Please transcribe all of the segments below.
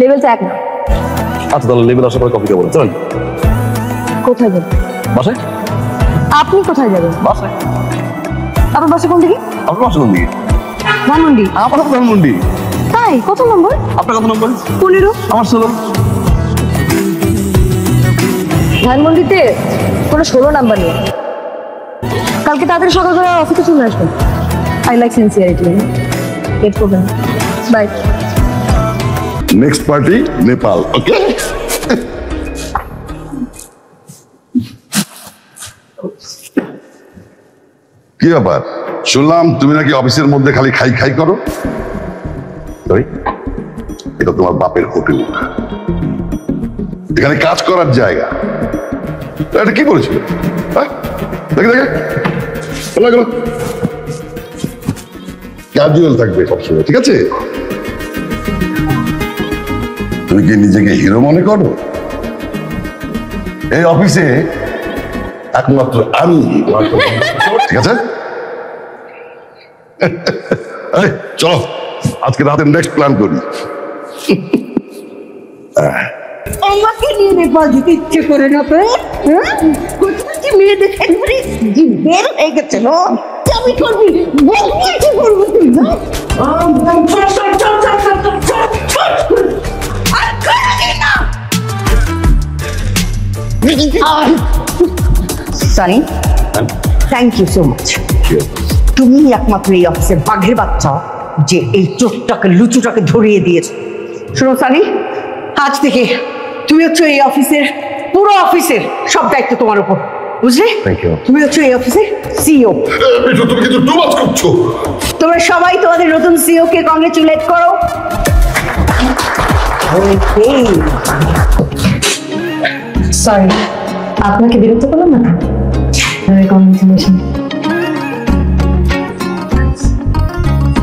লেভেলটা 1 না। আচ্ছা তাহলে লেভেল আসার পরে কফি খাবো, চল। কোথায় যাবেন? বাসায়। আপনি কোথায় যাবেন? বাসায়। আপনার বাসা কোন দিকে? আপনার বাসা কোন দিকে? ধানমন্ডি। আমার ধানমন্ডি। তাই? কত নম্বর? আপনার কত নম্বর? 15। আমার 16। ধানমন্ডিতে কোনো 16 নাম্বার নেই। কালকে তাড়াতাড়ি সকাল করে অফিসে চলে আসবেন। I like sincerity. গেট করবেন। বাই। নেক্সট পার্টি নেপাল, ওকে? কি ব্যাপার, শুনলাম তুমি নাকি অফিসের মধ্যে খালি খাই খাই করো? সরি, এটা তোমার বাপের হোটেল, এখানে কাজ করার জায়গা। এটা কি বলেছিল? দেখে দেখে ক্যাজুয়াল থাকবে সবসময়, ঠিক আছে? তুমি কি নিজেকে হিরো মনে করো? এই অফিসে একমাত্র আমি, ঠিক আছে? চলো আজকে রাতের নেক্সট প্ল্যান করি। আমাকে নিয়ে নেপাল যেতে ইচ্ছে করে না তো? কোথায় মেয়ে দেখে বের হয়ে গেছে না? আমি করবি বলবি কি করবো তুই না? Sunny, thank you so much. তুমি একমাত্র এই অফিসের বাঘের বাচ্চা যে এই চোরটাকে লুচুটাকে ধরিয়ে দিয়েছে। শোনো সানি, আজ থেকে তুমি হচ্ছে এই অফিসের, পুরো অফিসের সব দায়িত্ব তোমার উপর, বুঝলে? তুমি হচ্ছে এই অফিসের সিইও। তুমি কিন্তু টু মাচ করছো। তোমরা সবাই তোমাদের নতুন সিইও কে কংগ্রেচুলেট করো। সরি, আপনাকে বিরক্ত করলাম না? কংগ্রেচুলেশন।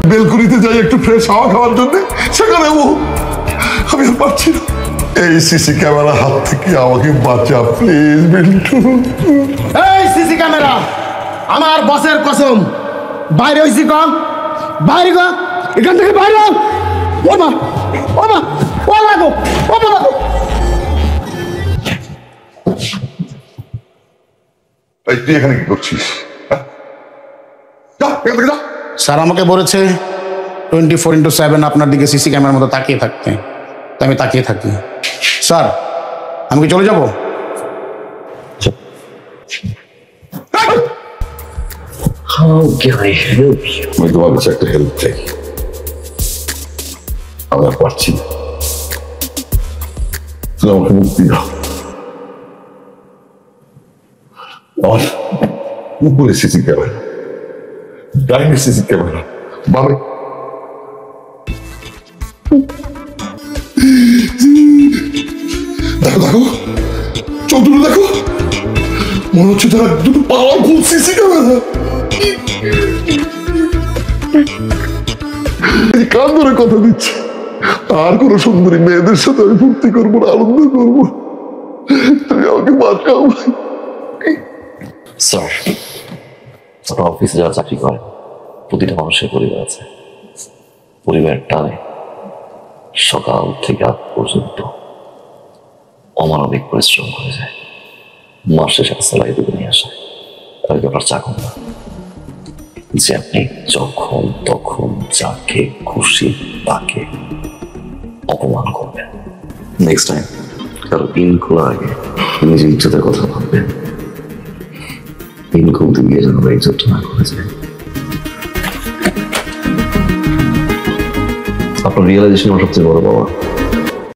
বেলকুনিতে যাই একটু ফ্রেশ হাওয়া খাওয়ার জন্য, সেখানে আমি আর পারছি না। এই সিসি ক্যামেরা হাত থেকে আমাকে বাঁচা প্লিজ বিল্টু। এই সিসি ক্যামেরা, আমার বসের কসম, বাইরে হইছি কম, বাইরে কম, এখান থেকে বাইরে ও মা, ও মা, ও লাগো, ও মা লাগো। এই তুই এখানে কি করছিস? স্যার আমাকে বলেছে 24/7 আপনার দিকে সিসি ক্যামেরার মতো তাকিয়ে থাকতে, তাই আমি তাকিয়ে থাকি। স্যার আমি কি চলে যাব? আমি তোমার কাছে একটা হেল্প চাই, আমি আর পারছি না, তুমি আমাকে মুক্তি দাও। আমার উপরে সিসি ক্যামেরা, ডাইনে সিসি ক্যামেরা, বামে দেখো দেখো, চৌধুরী দেখো, মনে হচ্ছে তারা দুটো পাওয়ারফুল সিসি ক্যামেরা। কান ধরে কথা দিচ্ছি, আর কোন সুন্দরী মেয়েদের সাথে আমি ফুর্তি করবো না, আনন্দ করবো। তুমি আমাকে বাঁচাও। স্যার, আপনার অফিসে যারা চাকরি করে প্রতিটা মানুষের পরিবার আছে। পরিবারের টানে সকাল থেকে রাত পর্যন্ত অমানবিক পরিশ্রম করে যায়, মাস শেষে স্যালারি দিতে নিয়ে আসে। তার ব্যাপার চাকর না যে আপনি যখন তখন যাকে খুশি তাকে অপমান করবেন। নেক্সট টাইম কারো পিন খোলার আগে নিজের ইজ্জতের কথা ভাববেন। পিন খুলতে গিয়ে যেন ইজ্জত না করে যায়। আপনার রিয়েলাইজেশন আমার সবচেয়ে বড় পাওয়া।